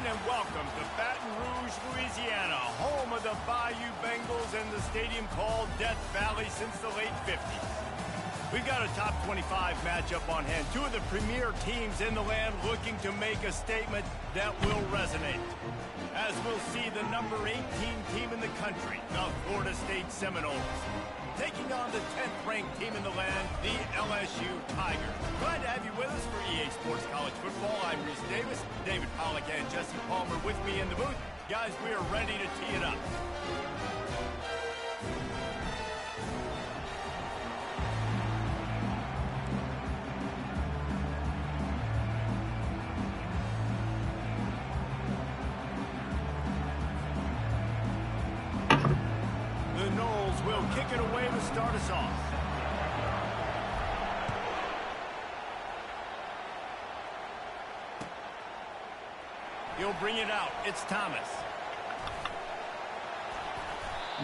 everyone, and welcome to Baton Rouge, Louisiana, home of the Bayou Bengals and the stadium called Death Valley since the late 50s. We've got a top 25 matchup on hand. Two of the premier teams in the land looking to make a statement that will resonate. As we'll see the number 18 team in the country, the Florida State Seminoles, taking on the 10th-ranked team in the land, the LSU Tigers. Glad to have you with us for EA Sports College Football. I'm Reese Davis, David Pollack, and Jesse Palmer with me in the booth. Guys, we are ready to tee it up. Will kick it away to start us off. He'll bring it out. It's Thomas.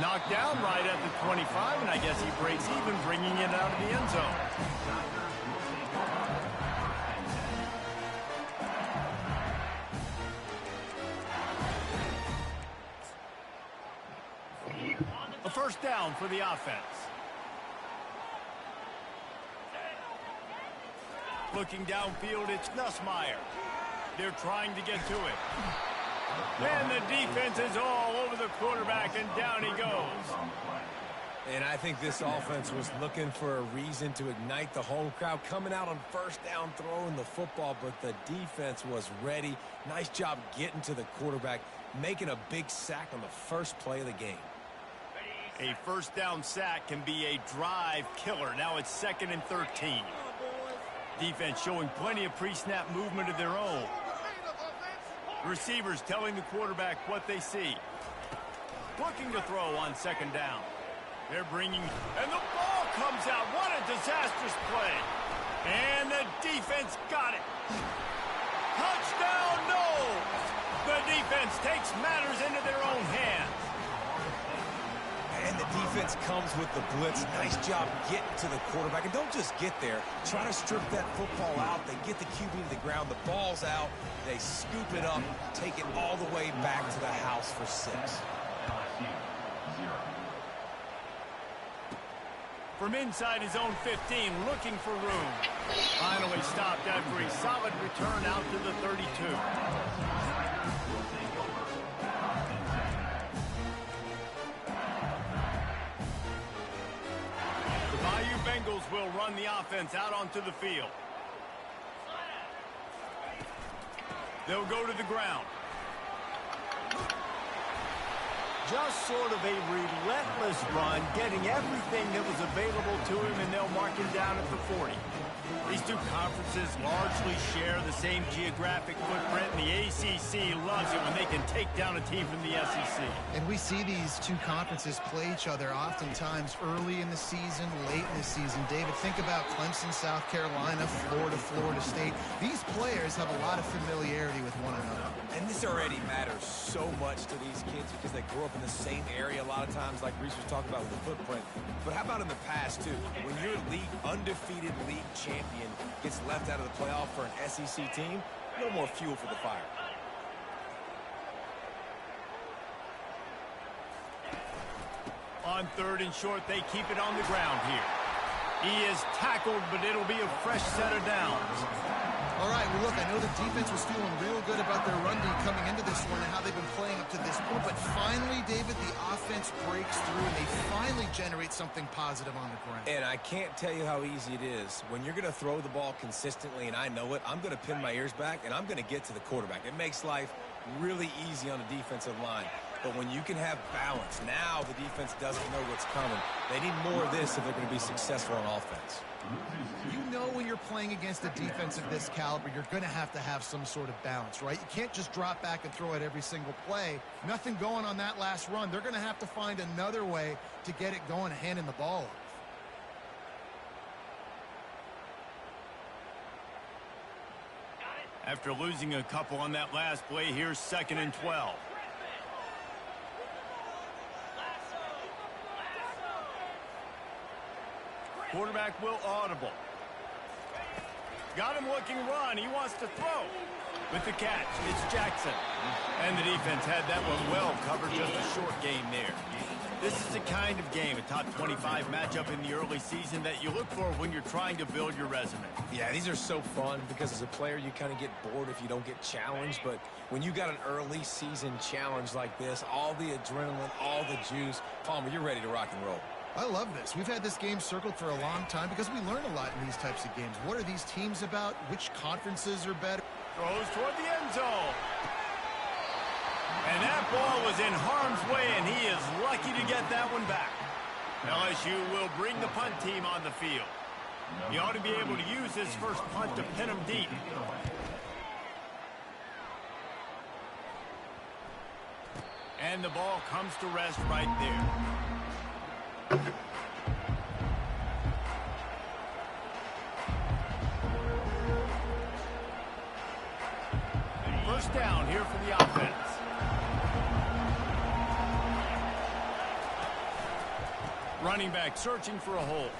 Knocked down right at the 25, and I guess he breaks even, bringing it out of the end zone. A first down for the offense. Looking downfield, it's Nussmeier. They're trying to get to it. And the defense is all over the quarterback, and down he goes. And I think this offense was looking for a reason to ignite the home crowd, coming out on first down, throwing the football, but the defense was ready. Nice job getting to the quarterback, making a big sack on the first play of the game. A first down sack can be a drive killer. Now it's 2nd and 13. Defense showing plenty of pre-snap movement of their own. Receivers telling the quarterback what they see. Looking to throw on 2nd down. They're bringing, and the ball comes out. What a disastrous play. And the defense got it. Touchdown, no! The defense takes matters into their own hands. And the defense comes with the blitz. Nice job getting to the quarterback. And don't just get there. Try to strip that football out. They get the QB to the ground. The ball's out. They scoop it up, take it all the way back to the house for 6. From inside his own 15, looking for room. Finally stopped after a solid return out to the 32. Bengals will run the offense out onto the field. They'll go to the ground. Just sort of a relentless run, getting everything that was available to him, and they'll mark him down at the 40. These two conferences largely share the same geographic footprint, and the ACC loves it when they can take down a team from the SEC. And we see these two conferences play each other oftentimes early in the season, late in the season. David, think about Clemson, South Carolina, Florida, Florida State. These players have a lot of familiarity with one another. And this already matters so much to these kids because they grew up in the same area a lot of times, like Reese was talking about with the footprint. But how about in the past, too? When your undefeated league champion gets left out of the playoff for an SEC team, a little more fuel for the fire. On 3rd and short, they keep it on the ground here. He is tackled, but it'll be a fresh set of downs. All right, well, look, I know the defense was feeling real good about their run D coming into this one and how they've been playing up to this point. But finally, David, the offense breaks through, and they finally generate something positive on the ground. And I can't tell you how easy it is. When you're going to throw the ball consistently, and I know it, I'm going to pin my ears back, and I'm going to get to the quarterback. It makes life really easy on the defensive line. But when you can have balance, now the defense doesn't know what's coming. They need more of this if they're going to be successful on offense. You know when you're playing against a defense of this caliber, you're going to have some sort of balance, right? You can't just drop back and throw it every single play. Nothing going on that last run. They're going to have to find another way to get it going, handing the ball off. After losing a couple on that last play, here's 2nd and 12. Quarterback will audible. Got him looking run. He wants to throw. With the catch, it's Jackson. And the defense had that one well covered, just a short gain there. This is the kind of game, a top 25 matchup in the early season, that you look for when you're trying to build your resume. Yeah, these are so fun because as a player, you kind of get bored if you don't get challenged. But when you got an early season challenge like this, all the adrenaline, all the juice, Palmer, you're ready to rock and roll. I love this. We've had this game circled for a long time because we learn a lot in these types of games. What are these teams about? Which conferences are better? Throws toward the end zone. And that ball was in harm's way, and he is lucky to get that one back. LSU will bring the punt team on the field. He ought to be able to use his first punt to pin him deep. And the ball comes to rest right there. First down here for the offense. Running back searching for a hole.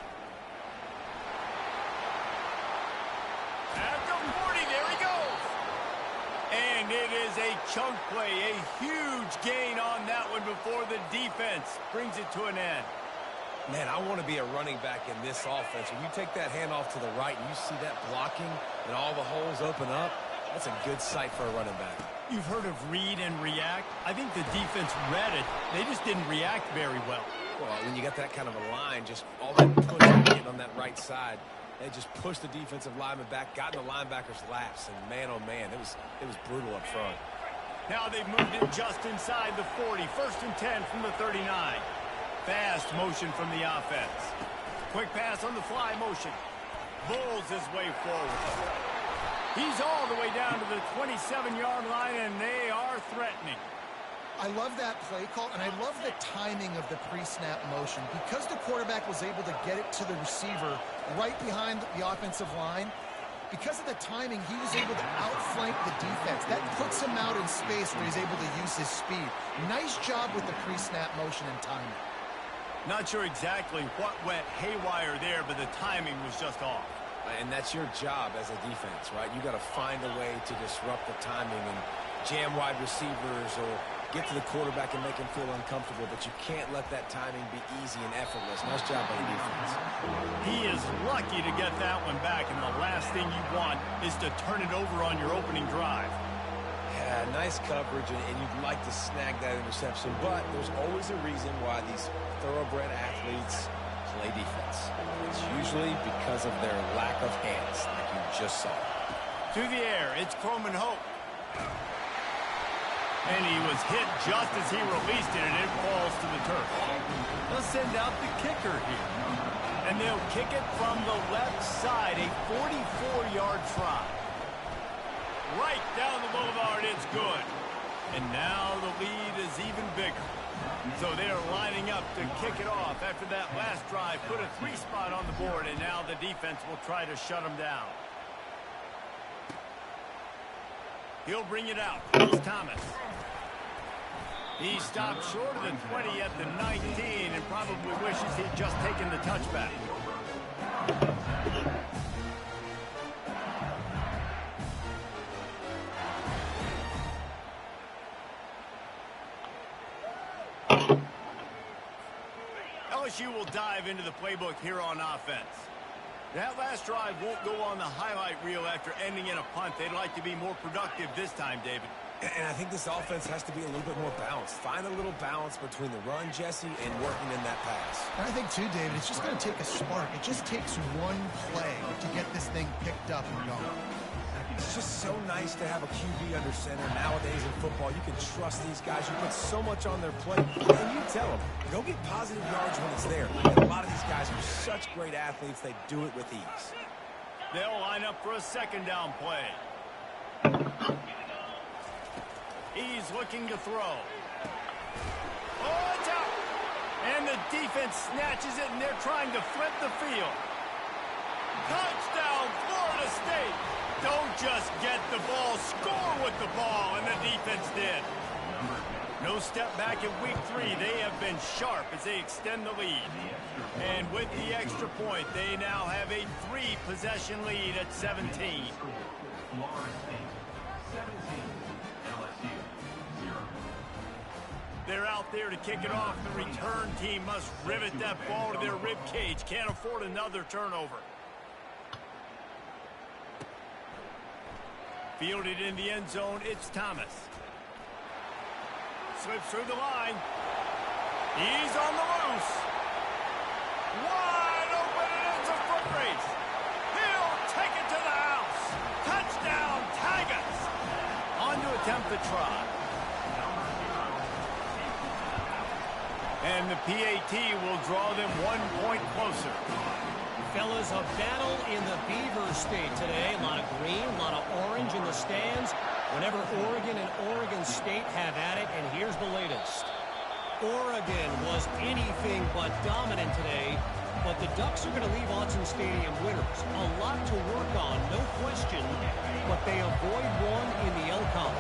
At the 40, there he goes. And it is a chunk play, a huge gain on that one before the defense brings it to an end. Man, I want to be a running back in this offense. When you take that handoff to the right and you see that blocking and all the holes open up, that's a good sight for a running back. You've heard of read and react. I think the defense read it. They just didn't react very well. Well, when you got that kind of a line, just all that push on that right side, they just pushed the defensive lineman back, got in the linebacker's laps, and man, oh man, it was brutal up front. Now they've moved it just inside the 40. First and 10 from the 39. Fast motion from the offense. Quick pass on the fly motion. Bulls his way forward. He's all the way down to the 27-yard line, and they are threatening. I love that play call, and I love the timing of the pre-snap motion. Because the quarterback was able to get it to the receiver right behind the offensive line, because of the timing, he was able to outflank the defense. That puts him out in space where he's able to use his speed. Nice job with the pre-snap motion and timing. Not sure exactly what went haywire there, but the timing was just off. And that's your job as a defense, right? You got to find a way to disrupt the timing and jam wide receivers or get to the quarterback and make him feel uncomfortable, but you can't let that timing be easy and effortless. Nice job by the defense. He is lucky to get that one back, and the last thing you want is to turn it over on your opening drive. Yeah, nice coverage, and you'd like to snag that interception, but there's always a reason why these thoroughbred athletes play defense. It's usually because of their lack of hands, like you just saw. To the air, it's Coleman Hope. And he was hit just as he released it, and it falls to the turf. They'll send out the kicker here. And they'll kick it from the left side, a 44-yard try. Right down the boulevard, it's good. And now the lead is even bigger. So they are lining up to kick it off after that last drive. Put a 3-spot on the board, and now the defense will try to shut them down. He'll bring it out. It's Thomas. He stopped short of the 20 at the 19 and probably wishes he'd just taken the touchback. LSU will dive into the playbook here on offense. That last drive won't go on the highlight reel after ending in a punt. They'd like to be more productive this time, David. And I think this offense has to be a little bit more balanced. Find a little balance between the run, Jesse, and working in that pass. And I think, too, David, it's just going to take a spark. It just takes one play to get this thing picked up and going. It's just so nice to have a QB under center. Nowadays in football, you can trust these guys. You put so much on their plate, and you tell them, go get positive yards when it's there. And a lot of these guys are such great athletes, they do it with ease. They'll line up for a second down play. He's looking to throw. Oh, it's out! And the defense snatches it, and they're trying to flip the field. Touchdown, Florida State! Don't just get the ball, score with the ball, and the defense did. No step back in week 3. They have been sharp as they extend the lead. And with the extra point, they now have a 3-possession lead at 17. there to kick it off. The return team must rivet that ball to their rib cage. Can't afford another turnover. Fielded in the end zone, it's Thomas. Slips through the line. He's on the loose. Wide open, and it's a foot race. He'll take it to the house. Touchdown, Tigers. On to attempt the try. And the PAT will draw them 1 point closer. Fellas, a battle in the Beaver State today. A lot of green, a lot of orange in the stands. Whenever Oregon and Oregon State have at it, and here's the latest. Oregon was anything but dominant today, but the Ducks are going to leave Autzen Stadium winners. A lot to work on, no question, but they avoid one in the L column.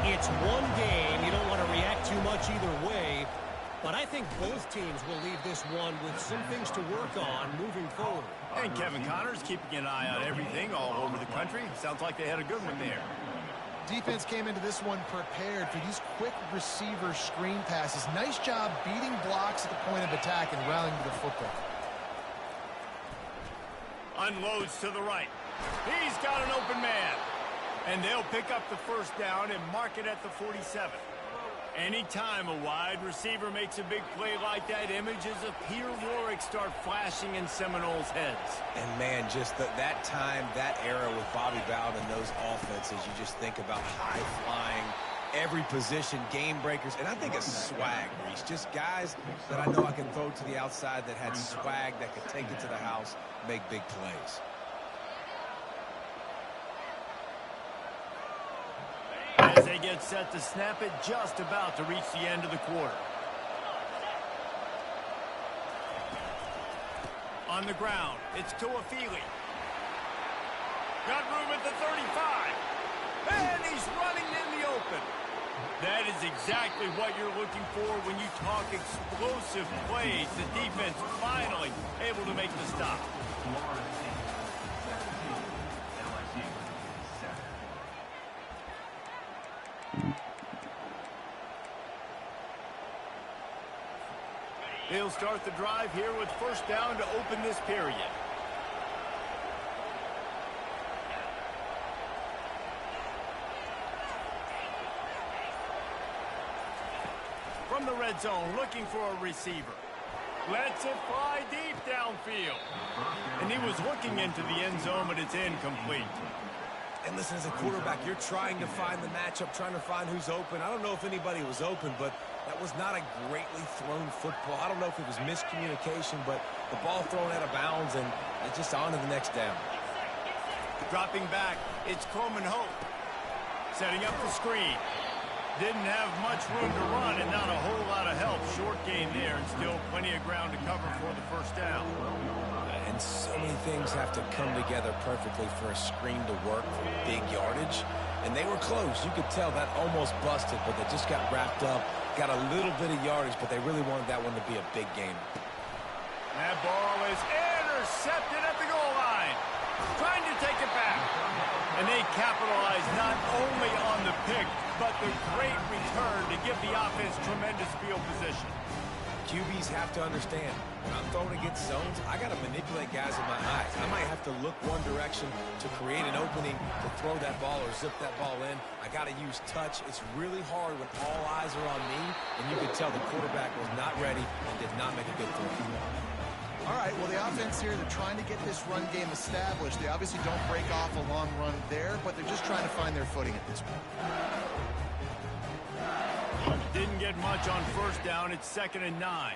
It's one game. You don't want to react too much either way, but I think both teams will leave this one with some things to work on moving forward. And Kevin Connors keeping an eye on everything all over the country. Sounds like they had a good one there. Defense came into this one prepared for these quick receiver screen passes. Nice job beating blocks at the point of attack and rallying to the football. Unloads to the right. He's got an open man. And they'll pick up the first down and mark it at the 47. Anytime a wide receiver makes a big play like that, images of Peter Warrick start flashing in Seminoles' heads. And, man, just that time, that era with Bobby Bowden and those offenses, you just think about high-flying, every position, game breakers. And I think it's swag, Reese. Just guys that I know I can throw to the outside that had swag, that could take it to the house, make big plays. As they get set to snap it, just about to reach the end of the quarter. On the ground, it's Tuafili. Got room at the 35. And he's running in the open. That is exactly what you're looking for when you talk explosive plays. The defense finally able to make the stop. They'll start the drive here with first down to open this period. From the red zone, looking for a receiver. Lets it fly deep downfield. And he was looking into the end zone, but it's incomplete. And listen, as a quarterback, you're trying to find the matchup, trying to find who's open. I don't know if anybody was open, but that was not a greatly thrown football. I don't know if it was miscommunication, but the ball thrown out of bounds, and it's just on to the next down. Dropping back, it's Coleman Hope. Setting up the screen. Didn't have much room to run and not a whole lot of help. Short gain there and still plenty of ground to cover for the first down. And so many things have to come together perfectly for a screen to work for big yardage. And they were close. You could tell that almost busted, but they just got wrapped up, got a little bit of yardage, but they really wanted that one to be a big game. That ball is intercepted at the goal line. Trying to take it back. And they capitalize not only on the pick, but the great return to give the offense tremendous field position. QBs have to understand, when I'm throwing against zones, I got to manipulate guys with my eyes. I might have to look one direction to create an opening to throw that ball or zip that ball in. I got to use touch. It's really hard when all eyes are on me, and you could tell the quarterback was not ready and did not make a good throw. All right, well, the offense here, they're trying to get this run game established. They obviously don't break off a long run there, but they're just trying to find their footing at this point. Didn't get much on first down. It's 2nd and 9.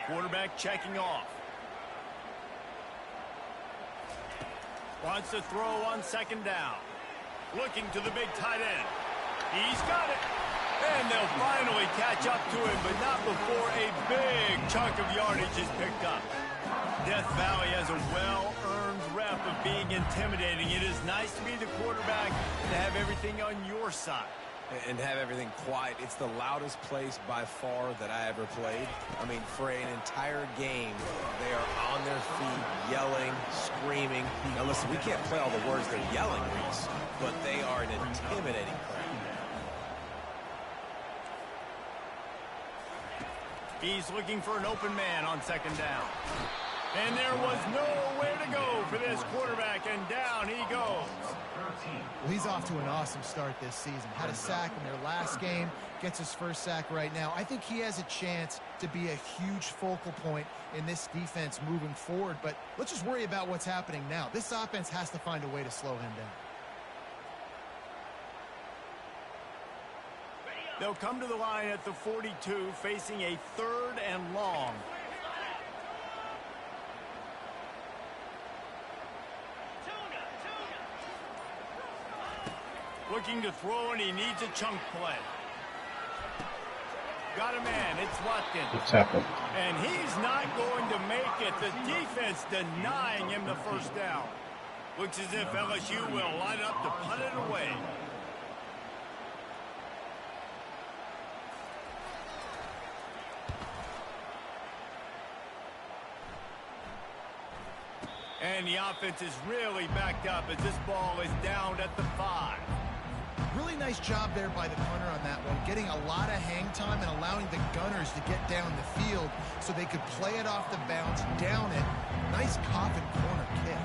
Quarterback checking off. Wants to throw on 2nd down. Looking to the big tight end. He's got it. And they'll finally catch up to him, but not before a big chunk of yardage is picked up. Death Valley has a well-earned rep of being intimidating. It is nice to be the quarterback and to have everything on your side. And have everything quiet. It's the loudest place by far that I ever played. I mean, for an entire game, they are on their feet, yelling, screaming. Now listen, we can't play all the words they're yelling, Reese, but they are an intimidating crowd. He's looking for an open man on second down. And there was nowhere to go for this quarterback, and down he goes. Well, he's off to an awesome start this season. Had a sack in their last game, gets his first sack right now. I think he has a chance to be a huge focal point in this defense moving forward, but let's just worry about what's happening now. This offense has to find a way to slow him down. They'll come to the line at the 42, facing a 3rd and long. Looking to throw, and he needs a chunk play. Got a man. It's Watkins. What's happened? And he's not going to make it. The defense denying him the first down. Looks as if LSU will line up to punt it away. And the offense is really backed up as this ball is down at the 5. Really nice job there by the punter on that one, getting a lot of hang time and allowing the Gunners to get down the field so they could play it off the bounce, down it. Nice coffin corner kick.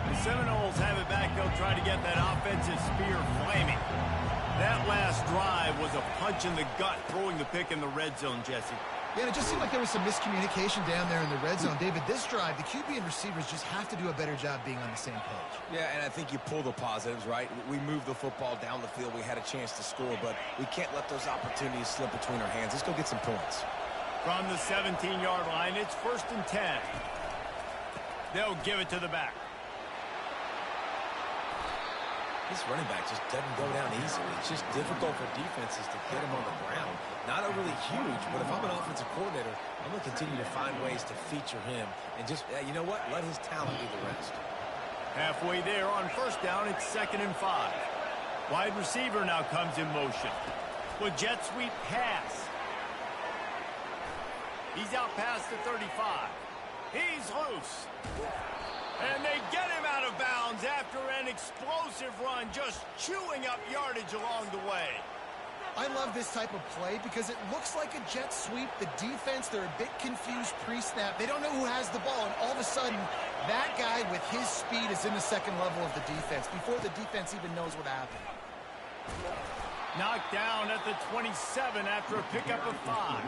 The Seminoles have it back. They'll try to get that offensive spear flaming. That last drive was a punch in the gut, throwing the pick in the red zone, Jesse. Yeah, and it just seemed like there was some miscommunication down there in the red zone. David, this drive, the QB and receivers just have to do a better job being on the same page. Yeah, and I think you pull the positives, right? We moved the football down the field. We had a chance to score, but we can't let those opportunities slip between our hands. Let's go get some points. From the 17-yard line, it's 1st and 10. They'll give it to the back. This running back just doesn't go down easily. It's just difficult for defenses to get him on the ground. Not overly huge, but if I'm an offensive coordinator, I'm going to continue to find ways to feature him. And just, you know what? Let his talent do the rest. Halfway there on 1st down, it's 2nd and 5. Wide receiver now comes in motion. With jet sweep pass. He's out past the 35. He's loose. And they get him out of bounds after an explosive run, just chewing up yardage along the way. I love this type of play because it looks like a jet sweep. The defense, they're a bit confused pre-snap. They don't know who has the ball, and all of a sudden, that guy with his speed is in the second level of the defense before the defense even knows what happened. Knocked down at the 27 after a pickup of 5.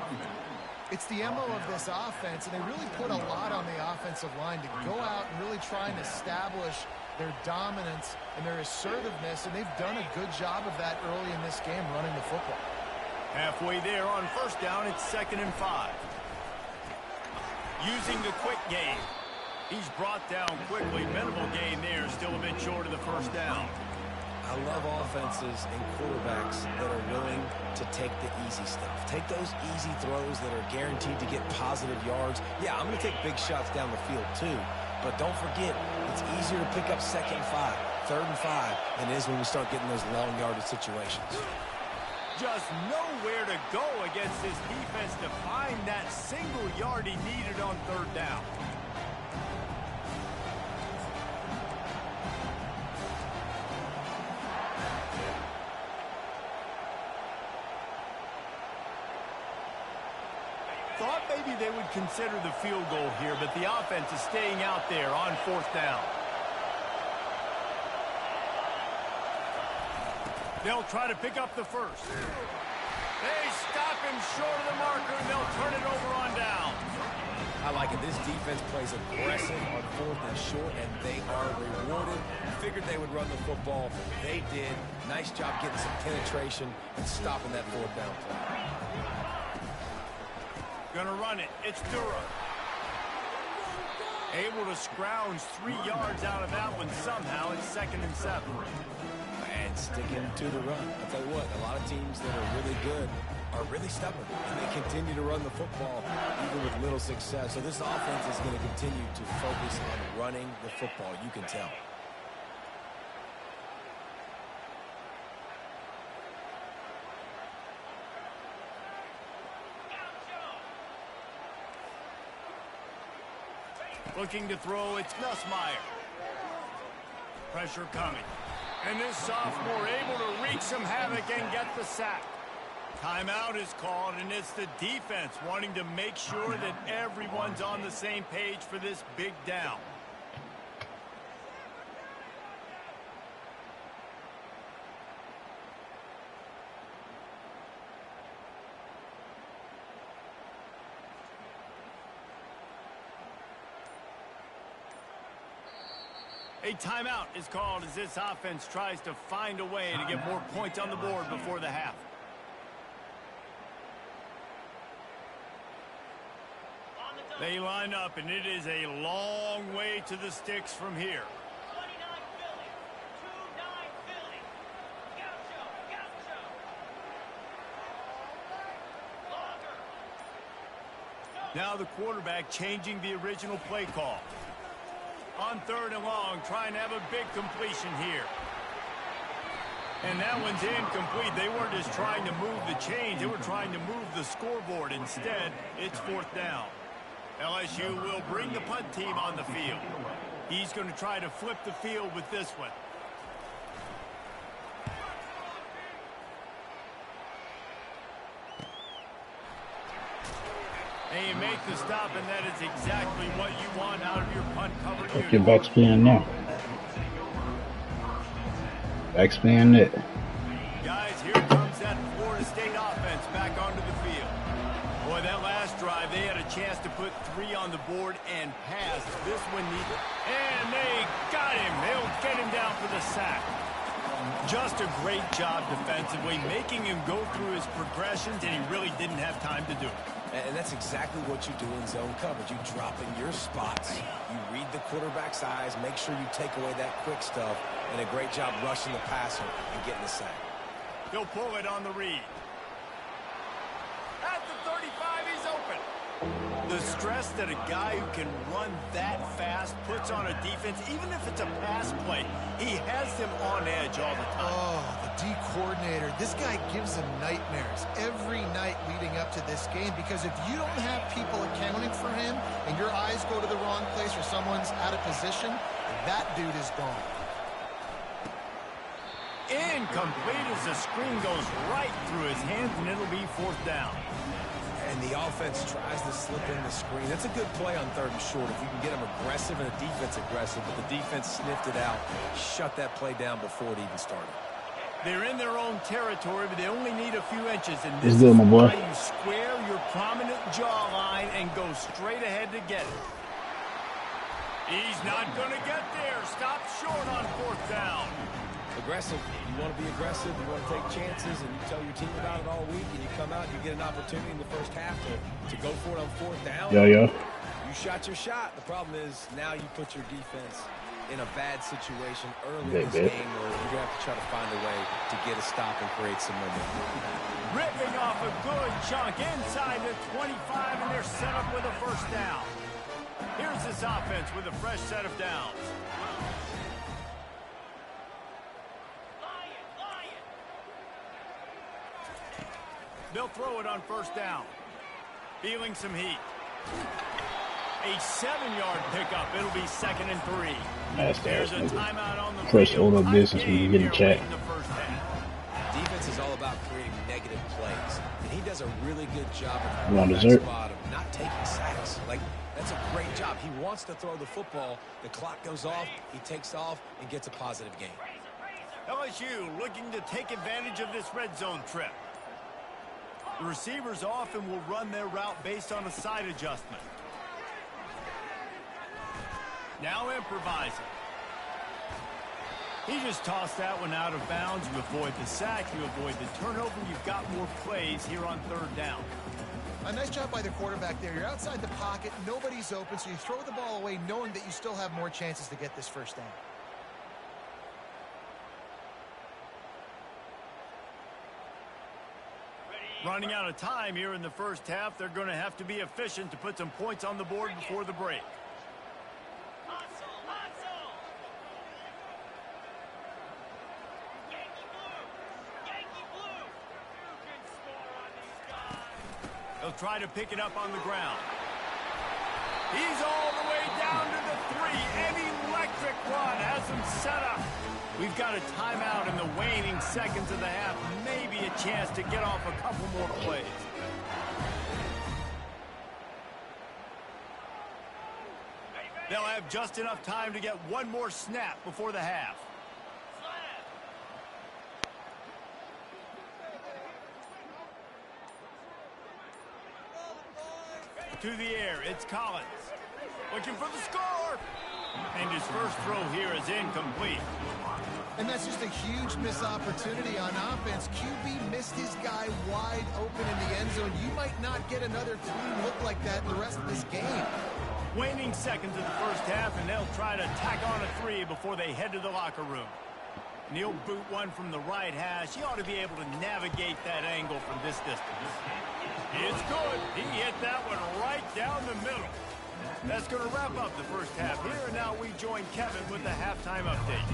It's the MO of this offense, and they really put a lot on the offensive line to go out and really try and establish their dominance and their assertiveness, and they've done a good job of that early in this game running the football. Halfway there on 1st down, it's 2nd and 5. Using the quick game. He's brought down quickly. Minimal gain there, still a bit short of the 1st down. I love offenses and quarterbacks that are willing to take the easy stuff. Take those easy throws that are guaranteed to get positive yards. Yeah, I'm going to take big shots down the field too, but don't forget, it's easier to pick up 2nd and 5, 3rd and 5 than it is when we start getting those long yardage situations. Just nowhere to go against this defense to find that single yard he needed on 3rd down. Thought maybe they would consider the field goal here, but the offense is staying out there on 4th down. They'll try to pick up the 1st. They stop him short of the marker, and they'll turn it over on down. I like it. This defense plays aggressive on 4th and short, and they are rewarded. Figured they would run the football. They did. Nice job getting some penetration and stopping that 4th down play. Gonna run it. It's Durham. Able to scrounge 3 yards out of that one somehow. It's 2nd and 7. And sticking to the run. I'll tell you what, a lot of teams that are really good are really stubborn. And they continue to run the football even with little success. So this offense is going to continue to focus on running the football. You can tell. Looking to throw, it's Nussmeier. Pressure coming. And this sophomore able to wreak some havoc and get the sack. Timeout is called, and it's the defense wanting to make sure that everyone's on the same page for this big down. A timeout is called as this offense tries to find a way to get more points on the board before the half. They line up, and it is a long way to the sticks from here. 29 Philly, 2-9 Philly. Gaucho, Gaucho. Longer. Now the quarterback changing the original play call. On 3rd and long, trying to have a big completion here. And that one's incomplete. They weren't just trying to move the chains. They were trying to move the scoreboard. Instead, it's 4th down. LSU will bring the punt team on the field. He's going to try to flip the field with this one. And you make the stop, and that is exactly what you want out of your punt cover unit. Your back spin now. Back spin it. Guys, here comes that Florida State offense back onto the field. Boy, that last drive, they had a chance to put 3 on the board and pass. This one needed. And they got him. They'll get him down for the sack. Just a great job defensively, making him go through his progressions, and he really didn't have time to do it. And that's exactly what you do in zone coverage. You drop in your spots, you read the quarterback's eyes, make sure you take away that quick stuff, and a great job rushing the passer and getting the sack. He'll pull it on the read. At the 35, he's open. The stress that a guy who can run that fast puts on a defense, even if it's a pass play, he has them on edge all the time. Oh, the D coordinator. This guy gives them nightmares every night leading up to this game, because if you don't have people accounting for him and your eyes go to the wrong place or someone's out of position, that dude is gone. Incomplete as the screen goes right through his hands, and it'll be 4th down. And the offense tries to slip in the screen. That's a good play on 3rd and short if you can get them aggressive and the defense aggressive, but the defense sniffed it out, shut that play down before it even started. They're in their own territory, but they only need a few inches, and It's this good, is my boy. why you square your prominent jawline and go straight ahead to get it. He's not going to get there. Stop short on 4th down. Aggressive. You want to be aggressive. You want to take chances, and you tell your team about it all week, and you come out and you get an opportunity in the first half to go for it on 4th down. Yeah. You shot your shot. The problem is now you put your defense in a bad situation early in this game where you're going to have to try to find a way to get a stop and create some momentum. Ripping off a good chunk inside the 25, and they're set up with a 1st down. Here's this offense with a fresh set of downs. They'll throw it on 1st down. Feeling some heat. A 7-yard pickup. It'll be 2nd and 3. There's a timeout on the First field. order of business when you get in chat. In the first half. Defense is all about creating negative plays, and he does a really good job You want of dessert? spot of not taking sacks. Like, that's a great job. He wants to throw the football. The clock goes off. He takes off and gets a positive gain. LSU looking to take advantage of this red zone trip. The receivers often will run their route based on a side adjustment. Now improvising. He just tossed that one out of bounds. You avoid the sack, you avoid the turnover. You've got more plays here on 3rd down. A nice job by the quarterback there. You're outside the pocket, nobody's open, so you throw the ball away knowing that you still have more chances to get this 1st down. Running out of time here in the first half. They're going to have to be efficient to put some points on the board before the break. They'll try to pick it up on the ground. He's all the way down to the 3. An electric run has him set up. We've got a timeout in the waning seconds of the half. Maybe a chance to get off a couple more plays. They'll have just enough time to get one more snap before the half. To the air, it's Collins. Looking for the score. And his first throw here is incomplete. And that's just a huge missed opportunity on offense. QB missed his guy wide open in the end zone. You might not get another clean look like that in the rest of this game. Waning seconds of the first half, and they'll try to tack on a 3 before they head to the locker room. He'll boot one from the right hash. He ought to be able to navigate that angle from this distance. It's good. He hit that one right down the middle. That's going to wrap up the first half here, and now we join Kevin with the halftime update.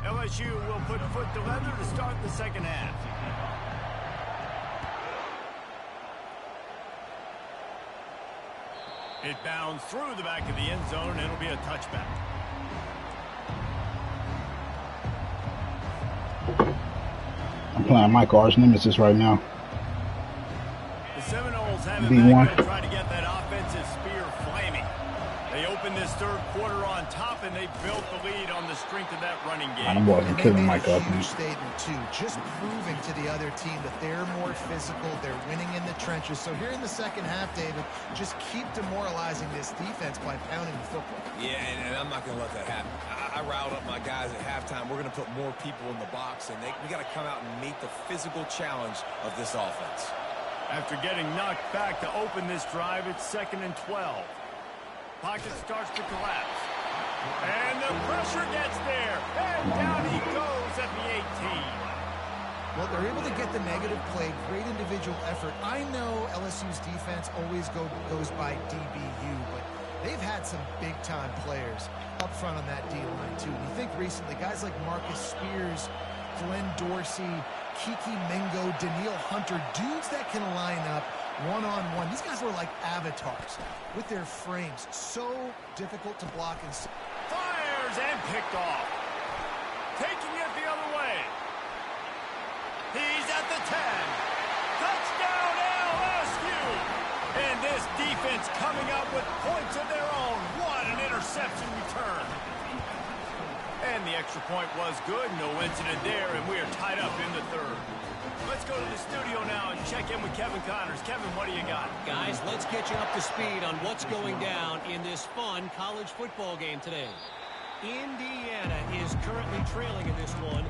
LSU will put foot to leather to start the second half. It bounds through the back of the end zone, and it'll be a touchback. I'm playing Michael Arch Nemesis right now. The Seminoles have it B1. back to try to get that offensive spear flaming. They opened this third quarter on top, and they built the lead on the strength of that running game. I'm walking And they killing made Michael a up huge statement, too, just proving to the other team that they're more physical, they're winning in the trenches. So here in the second half, David, just keep demoralizing this defense by pounding the football. Yeah, and I'm not going to let that happen. I riled up my guys at halftime. We're going to put more people in the box, and we got to come out and meet the physical challenge of this offense. After getting knocked back to open this drive, it's 2nd and 12. Pocket starts to collapse. And the pressure gets there. And down he goes at the 18. Well, they're able to get the negative play, great individual effort. I know LSU's defense always goes by DBU, but they've had some big-time players up front on that D-line, too. And you think recently, guys like Marcus Spears, Glenn Dorsey, Kiki Mingo, Daniil Hunter, dudes that can line up one-on-one. These guys were like avatars with their frames. So difficult to block. And Fires and picked off. Taking it the other way. He's at the 10. Touchdown LSU. And this defense coming up with points of their own. What an interception return. And the extra point was good. No incident there, and we are tied up in the third. Let's go to the studio now and check in with Kevin Connors. Kevin, what do you got? Guys, let's get you up to speed on what's going down in this fun college football game today. Indiana is currently trailing in this one,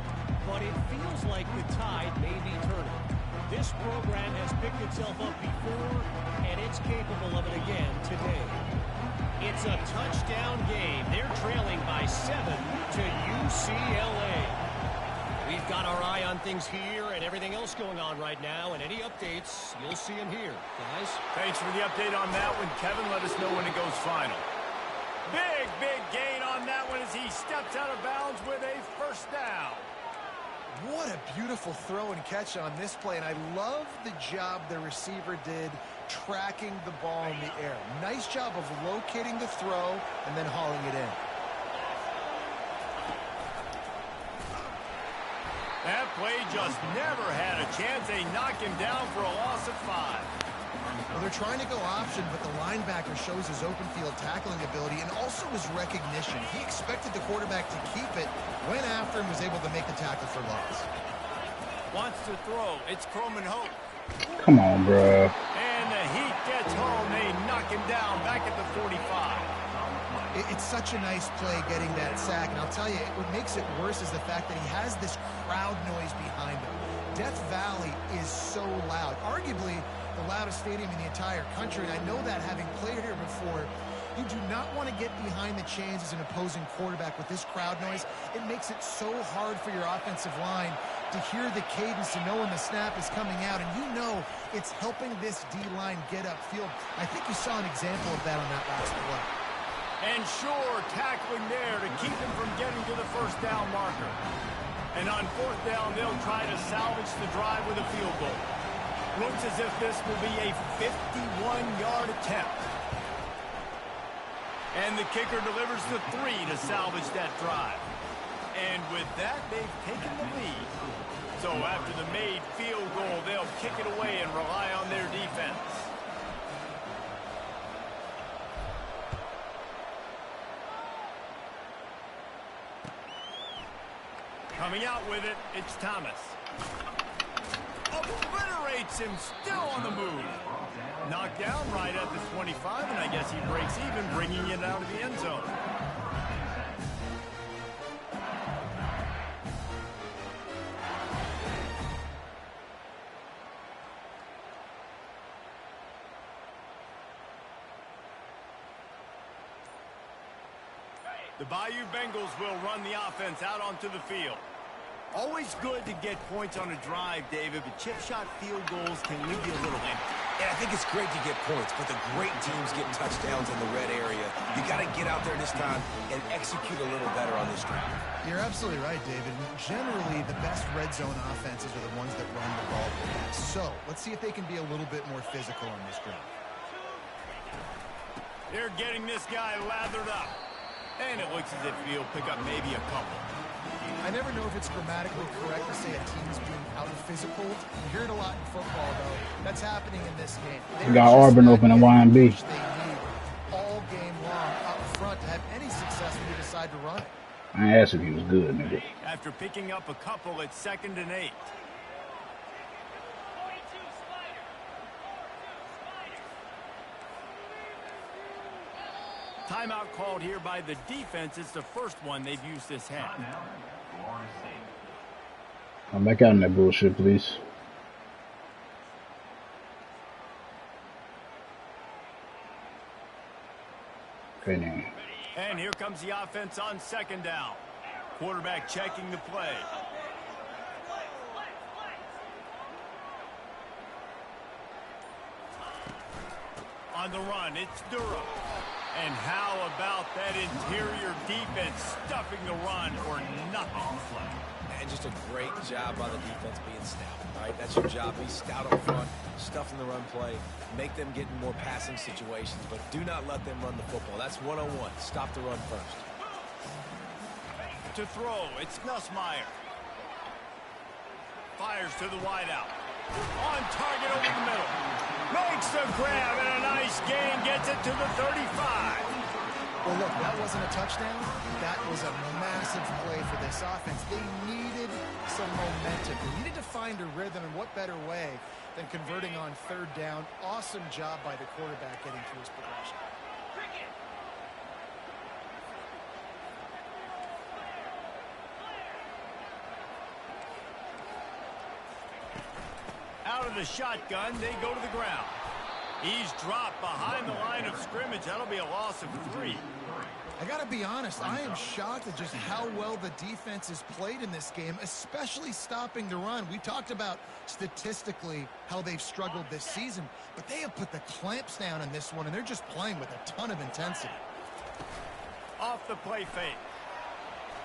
but it feels like the tide may be turning. This program has picked itself up before, and it's capable of it again today. It's a touchdown game. They're trailing by 7 to UCLA. We've got our eye on things here and everything else going on right now, and any updates, you'll see them here, guys. Thanks for the update on that one, Kevin. Let us know when it goes final. Big gain on that one as he steps out of bounds with a first down. what a beautiful throw and catch on this play, and I love the job the receiver did tracking the ball in the air. Nice job of locating the throw and then hauling it in. That play just never had a chance. They knock him down for a loss of 5. Well, they're trying to go option, but the linebacker shows his open field tackling ability and also his recognition. He expected the quarterback to keep it, went after him, was able to make the tackle for loss. Wants to throw. It's Coleman Hope. Come on, bro. And the Heat gets home. They knock him down back at the 45. It's such a nice play getting that sack, and I'll tell you, what makes it worse is the fact that he has this crowd noise behind him. Death Valley is so loud, arguably the loudest stadium in the entire country, and I know that having played here before. You do not want to get behind the chains as an opposing quarterback with this crowd noise. It makes it so hard for your offensive line to hear the cadence and know when the snap is coming out, and you know it's helping this D-line get upfield. I think you saw an example of that on that last play. And Shore tackling there to keep him from getting to the first down marker. And on fourth down, they'll try to salvage the drive with a field goal. Looks as if this will be a 51-yard attempt. And the kicker delivers the 3 to salvage that drive. And with that, they've taken the lead. So after the made field goal, they'll kick it away and rely on their defense. Coming out with it, it's Thomas. Obliterates him, still on the move. Knocked down right at the 25, and I guess he breaks even, bringing it out of the end zone. The Bayou Bengals will run the offense out onto the field. Always good to get points on a drive, David, but chip shot field goals can leave you a little empty. And I think it's great to get points, but the great teams get touchdowns in the red area. You got to get out there this time and execute a little better on this drive. You're absolutely right, David. Generally, the best red zone offenses are the ones that run the ball the best. So let's see if they can be a little bit more physical on this drive. They're getting this guy lathered up. And it looks as if he'll pick up maybe a couple. I never know if it's grammatically correct to say a team's being out-physical. You hear it a lot in football, though. That's happening in this game. We got Auburn open in YMB. They need all game long up front to have any success when they decide to run it. I asked if he was good, nigga. After picking up a couple, it's 2nd and 8. Timeout called here by the defense. It's the first one they've used this half. I'm back out in that bullshit, please. Okay, now. And here comes the offense on 2nd down. Quarterback checking the play. On the run, it's Durham. And how about that interior defense stuffing the run for nothing? And just a great job by the defense being stout, right? That's your job. Be stout up front, stuff in the run play, make them get in more passing situations, but do not let them run the football. That's one-on-one. Stop the run first. To throw, it's Nussmeier. Fires to the wideout. On target over the middle. Makes the grab and a nice gain. Gets it to the 35. Well, look, that wasn't a touchdown. That was a massive play for this offense. They needed some momentum. They needed to find a rhythm, and what better way than converting on 3rd down. Awesome job by the quarterback getting through his progression. Out of the shotgun, they go to the ground. He's dropped behind the line of scrimmage. That'll be a loss of 3. I got to be honest, I am shocked at just how well the defense has played in this game, especially stopping the run. We talked about statistically how they've struggled this season, but they have put the clamps down in this one, and they're just playing with a ton of intensity. Off the play fake.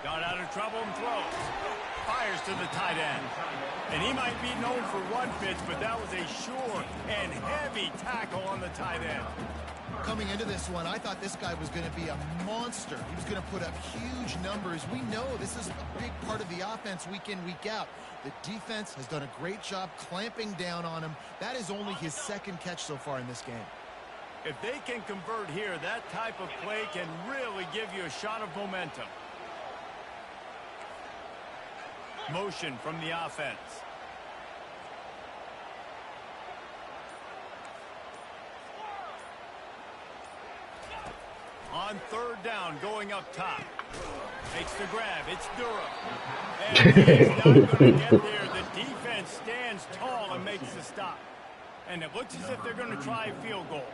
Got out of trouble and throws. Fires to the tight end. And he might be known for run fits, but that was a sure and heavy tackle on the tight end. Coming into this one, I thought this guy was going to be a monster. He was going to put up huge numbers. We know this is a big part of the offense week in, week out. The defense has done a great job clamping down on him. That is only his 2nd catch so far in this game. If they can convert here, that type of play can really give you a shot of momentum. Motion from the offense. On 3rd down, going up top. Makes the grab. It's Durham. And he's not going to get there. The defense stands tall and makes the stop. And it looks as if they're going to try a field goal.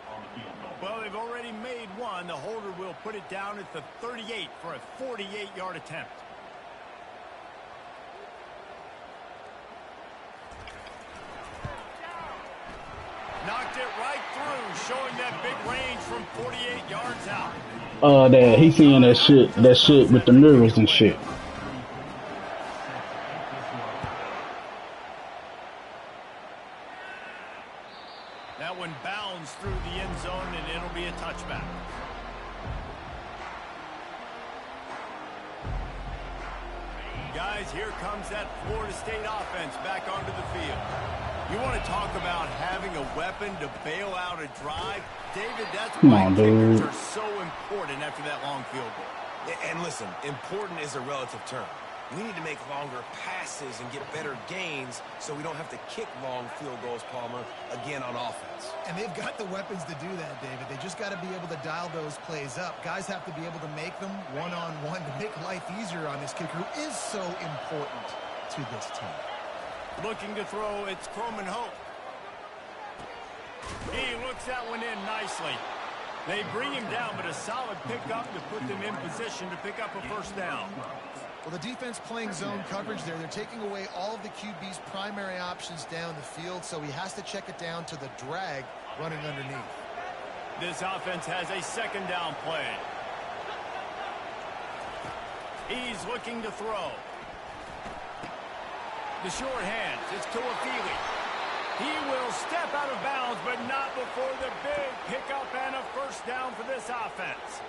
Well, they've already made one. The holder will put it down at the 38 for a 48-yard attempt. Knocked it right through, showing that big range from 48 yards out. That he seeing that shit with the mirrors and shit. That one bounds through the end zone, and it'll be a touchback. Guys, here comes that Florida State offense back onto the field. You want to talk about having a weapon to bail out a drive? David, that's why kickers are so important after that long field goal. And listen, important is a relative term. We need to make longer passes and get better gains so we don't have to kick long field goals, Palmer, again on offense. And they've got the weapons to do that, David. They just got to be able to dial those plays up. Guys have to be able to make them one-on-one to make life easier on this kicker who is so important to this team. Looking to throw, it's Croman Hope. He looks that one in nicely. They bring him down, but a solid pickup to put them in position to pick up a first down. Well, the defense playing zone coverage there. They're taking away all of the QB's primary options down the field, so he has to check it down to the drag running underneath. This offense has a second down play. He's looking to throw. The short hands. It's Tuafili. He will step out of bounds, but not before the big pickup and a first down for this offense.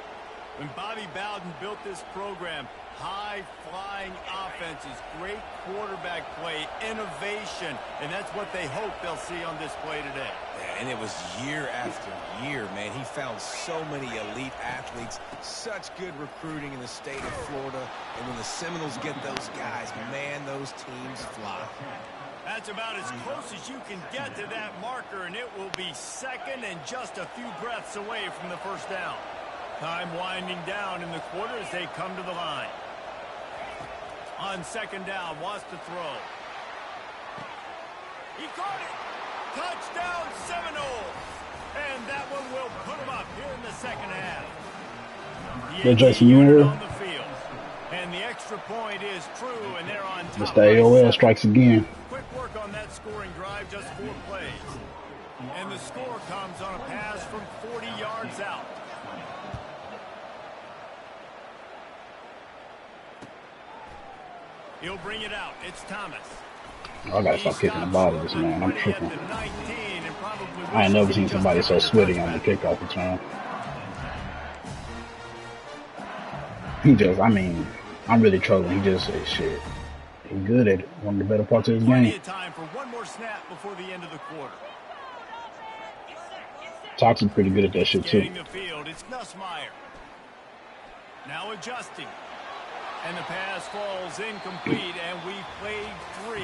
When Bobby Bowden built this program, high-flying offenses, great quarterback play, innovation, and that's what they hope they'll see on display today. Yeah, and it was year after year, man. He found so many elite athletes, such good recruiting in the state of Florida, and when the Seminoles get those guys, man, those teams fly. That's about as close as you can get to that marker, and it will be second and just a few breaths away from the first down. Time winding down in the quarter as they come to the line. On second down, wants to throw. He caught it. Touchdown Seminoles. And that one will put him up here in the second half. Yeah, Jason, you here? On the field. And the extra point is true, and they're on top. Mr. AOL strikes again. Quick work on that scoring drive, just 4 plays. And the score comes on a pass from 40 yards out. He'll bring it out. It's Thomas. I gotta stop kicking the ball to this man. I'm tripping. I ain't never seen somebody so sweaty on the kickoff return. He just, I mean, I'm really trolling. He just said shit. He's good at it. One of the better parts of his game. Time for one more snap before the end of the quarter. Toxin's pretty good at that shit too. The field, it's Nussmeier. Now adjusting. And the pass falls incomplete, and we've played 3.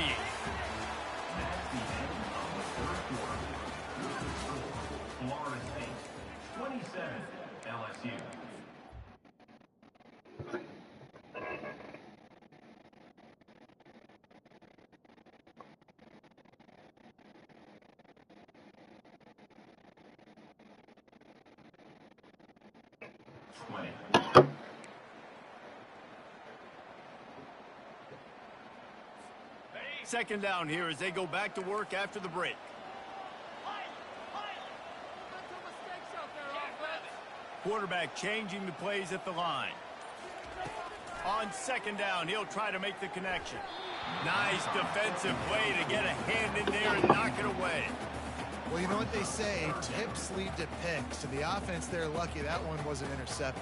Florida State, 27, LSU. Second down here as they go back to work after the break. Quarterback changing the plays at the line. On second down, he'll try to make the connection. Nice defensive play to get a hand in there and knock it away. Well, you know what they say, tips lead to picks. To the offense, they're lucky that one wasn't intercepted.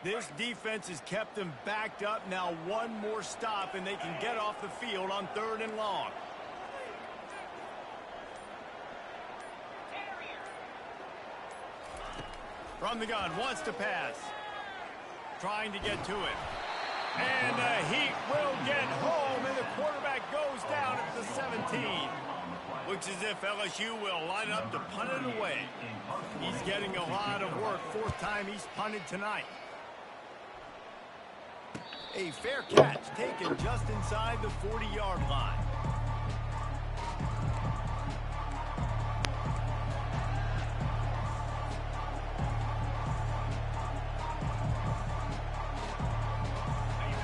This defense has kept them backed up. Now one more stop, and they can get off the field on 3rd and long. From the gun, wants to pass. Trying to get to it. And he will get home, and the quarterback goes down at the 17. Looks as if LSU will line up to punt it away. He's getting a lot of work. 4th time he's punted tonight. A fair catch taken just inside the 40-yard line.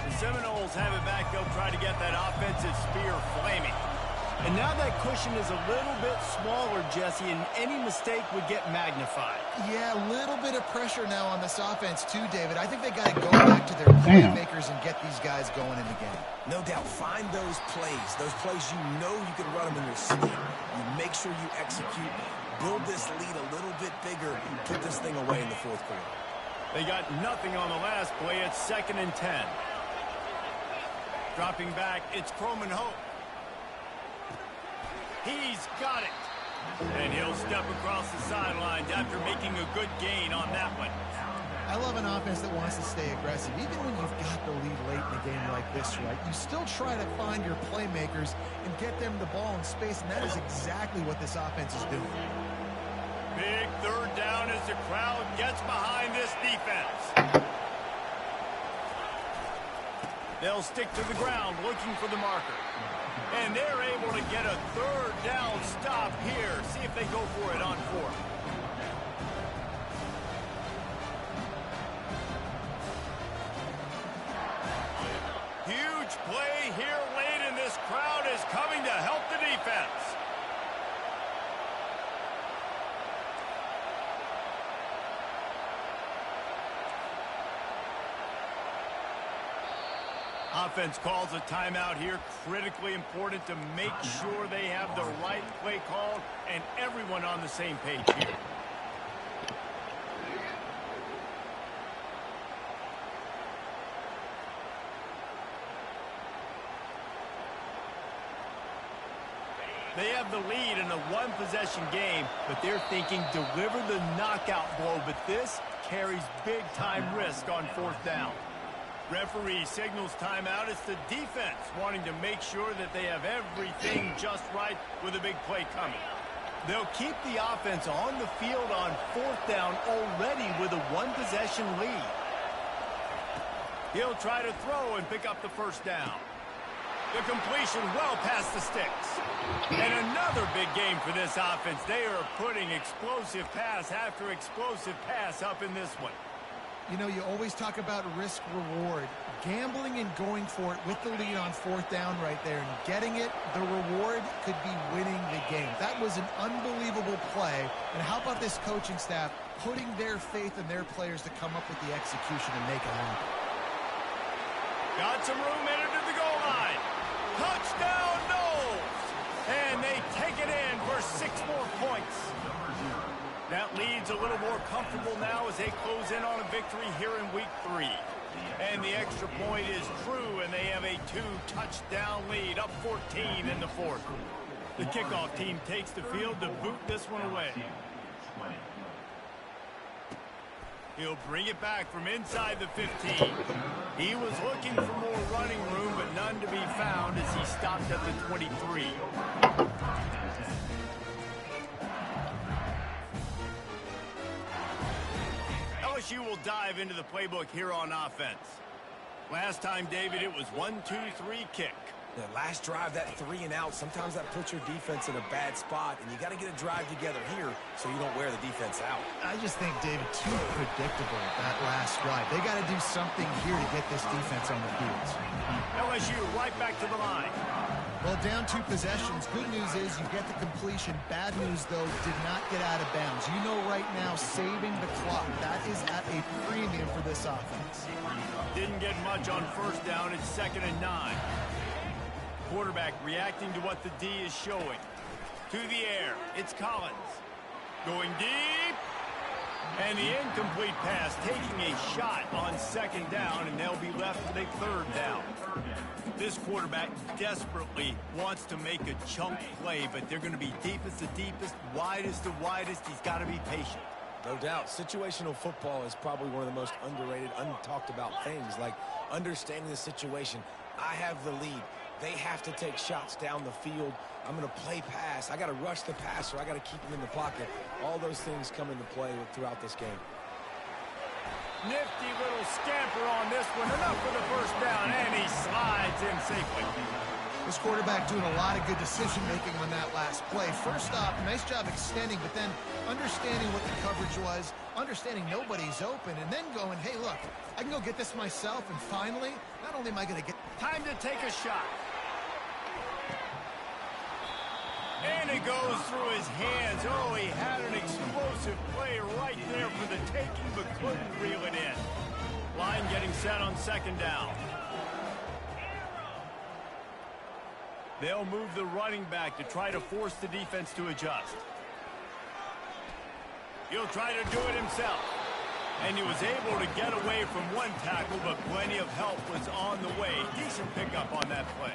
The Seminoles have it back. They'll try to get that offensive spear flaming. And now that cushion is a little bit smaller, Jesse, and any mistake would get magnified. Yeah, a little bit of pressure now on this offense too, David. I think they got to go back to their playmakers and get these guys going in the game. No doubt, find those plays you know you can run them in your sleep. You make sure you execute, build this lead a little bit bigger, and put this thing away in the fourth quarter. They got nothing on the last play. It's 2nd and 10. Dropping back, it's Croman Hope. He's got it. And he'll step across the sidelines after making a good gain on that one. I love an offense that wants to stay aggressive. Even when you've got the lead late in a game like this, right, you still try to find your playmakers and get them the ball in space, and that is exactly what this offense is doing. Big 3rd down as the crowd gets behind this defense. They'll stick to the ground looking for the marker. And they're able to get a 3rd down stop here. See if they go for it on 4th. Huge play here late, and this crowd is coming to help the defense. Offense calls a timeout here. Critically important to make sure they have the right play called and everyone on the same page here. They have the lead in a 1-possession game, but they're thinking deliver the knockout blow, but this carries big-time risk on 4th down. Referee signals timeout. It's the defense wanting to make sure that they have everything just right with a big play coming. They'll keep the offense on the field on 4th down already with a 1-possession lead. He'll try to throw and pick up the 1st down. The completion well past the sticks. And another big game for this offense. They are putting explosive pass after explosive pass up in this one. You know, you always talk about risk-reward. Gambling and going for it with the lead on 4th down right there and getting it, the reward could be winning the game. That was an unbelievable play. And how about this coaching staff putting their faith in their players to come up with the execution and make it happen? Got some room entered to the goal line. Touchdown, Knowles! And they take it in for 6 more points. That lead's a little more comfortable now as they close in on a victory here in week 3. And the extra point is true, and they have a 2-touchdown lead, up 14 in the 4th. The kickoff team takes the field to boot this one away. He'll bring it back from inside the 15. He was looking for more running room, but none to be found as he stopped at the 23. LSU will dive into the playbook here on offense. Last time, David, it was 1-2-3 kick. The last drive, that 3 and out, sometimes that puts your defense in a bad spot, and you got to get a drive together here so you don't wear the defense out. I just think, David, too predictable that last drive. They got to do something here to get this defense on the field. LSU right back to the line. Well, down 2 possessions. Good news is you get the completion. Bad news, though, did not get out of bounds. You know right now, saving the clock, that is at a premium for this offense. Didn't get much on 1st down. It's 2nd and 9. Quarterback reacting to what the D is showing. To the air, it's Collins. Going deep. And the incomplete pass taking a shot on 2nd down, and they'll be left with a 3rd down. This quarterback desperately wants to make a chunk play, but they're going to be deepest to deepest, widest to widest. He's got to be patient. No doubt. Situational football is probably one of the most underrated, untalked about things, like understanding the situation. I have the lead. They have to take shots down the field. I'm going to play pass. I got to rush the passer. I got to keep him in the pocket. All those things come into play throughout this game. Nifty little scamper on this one. Enough for the 1st down, and he slides in safely. This quarterback doing a lot of good decision-making on that last play. First off, nice job extending, but then understanding what the coverage was, understanding nobody's open, and then going, hey, look, I can go get this myself, and finally, not only am I going to get... Time to take a shot. And it goes through his hands. Oh, he had an explosive play right there for the taking, but couldn't reel it in. Line getting set on second down. They'll move the running back to try to force the defense to adjust. He'll try to do it himself. And he was able to get away from one tackle, but plenty of help was on the way. Decent pickup on that play.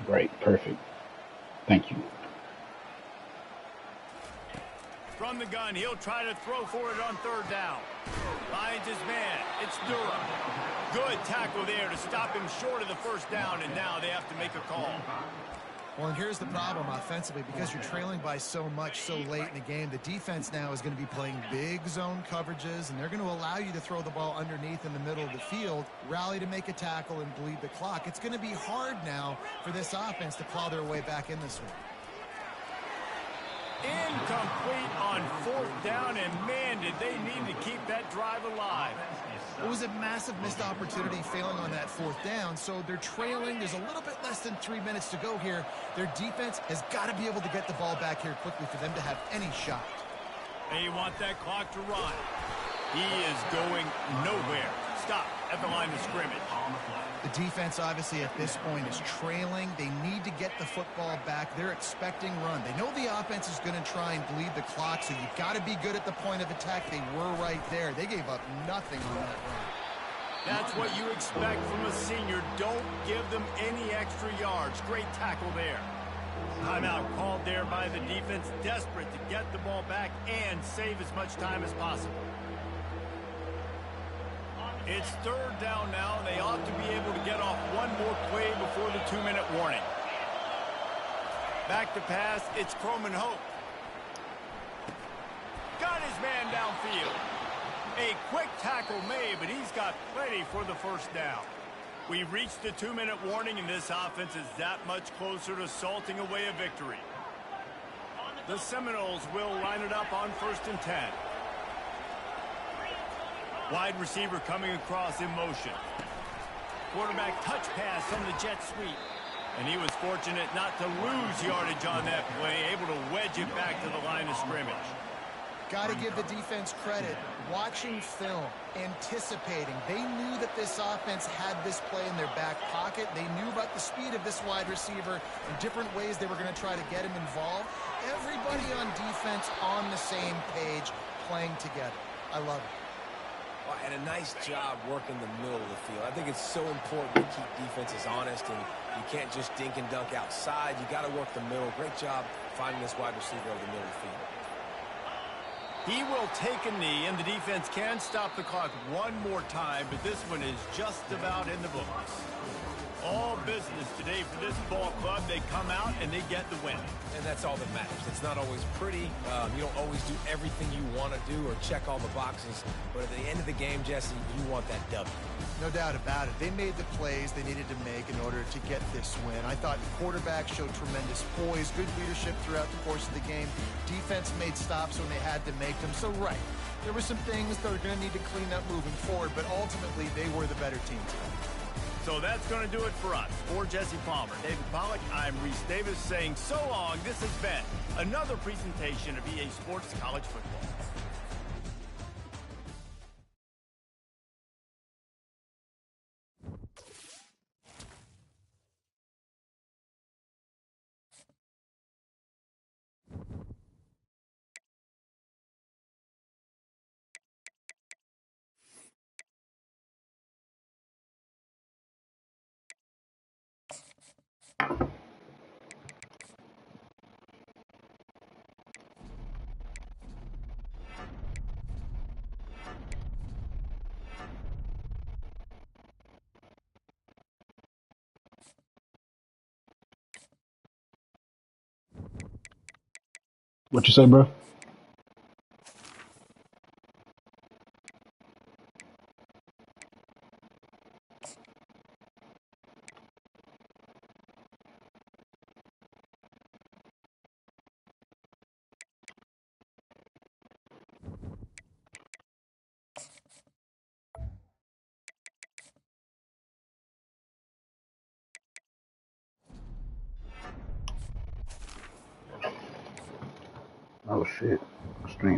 Great, perfect. Thank you. From the gun, he'll try to throw for it on third down. Finds his man. It's Durham. Good tackle there to stop him short of the first down, and now they have to make a call. Well, and here's the problem offensively. Because you're trailing by so much so late in the game, the defense now is going to be playing big zone coverages, and they're going to allow you to throw the ball underneath in the middle of the field, rally to make a tackle, and bleed the clock. It's going to be hard now for this offense to claw their way back in this one. Incomplete on fourth down, and man, did they need to keep that drive alive. It was a massive missed opportunity failing on that fourth down, so they're trailing. There's a little bit less than 3 minutes to go here. Their defense has got to be able to get the ball back here quickly for them to have any shot. They want that clock to run. He is going nowhere. Stop at the line of scrimmage. The defense, obviously, at this point is trailing. They need to get the football back. They're expecting run. They know the offense is going to try and bleed the clock, so you've got to be good at the point of attack. They were right there. They gave up nothing on that run. That's what you expect from a senior. Don't give them any extra yards. Great tackle there. Timeout called there by the defense, desperate to get the ball back and save as much time as possible. It's third down now. They ought to be able to get off one more play before the 2-minute warning. Back to pass. It's Croman Hope. Got his man downfield. A quick tackle made, but he's got plenty for the first down. We've reached the 2-minute warning, and this offense is that much closer to salting away a victory. The Seminoles will line it up on 1st and 10. Wide receiver coming across in motion. Quarterback touch pass on the jet sweep. And he was fortunate not to lose yardage on that play, able to wedge it back to the line of scrimmage. Got to give the defense credit. Watching film, anticipating. They knew that this offense had this play in their back pocket. They knew about the speed of this wide receiver and different ways they were going to try to get him involved. Everybody on defense on the same page, playing together. I love it. Well, and a nice job working the middle of the field. I think it's so important to keep defenses honest, and you can't just dink and dunk outside. You got to work the middle. Great job finding this wide receiver over the middle of the field. He will take a knee, and the defense can stop the clock one more time, but this one is just about in the books. All business today for this ball club. They come out and they get the win. And that's all that matters. It's not always pretty. You don't always do everything you want to do or check all the boxes. But at the end of the game, Jesse, you want that W. No doubt about it. They made the plays they needed to make in order to get this win. I thought the quarterback showed tremendous poise, good leadership throughout the course of the game. Defense made stops when they had to make them. So, right, there were some things that are going to need to clean up moving forward, but ultimately they were the better team today. So that's going to do it for us. For Jesse Palmer, David Pollack, I'm Reese Davis saying so long. This has been another presentation of EA Sports College Football. What you say, bro? Oh shit. Stream.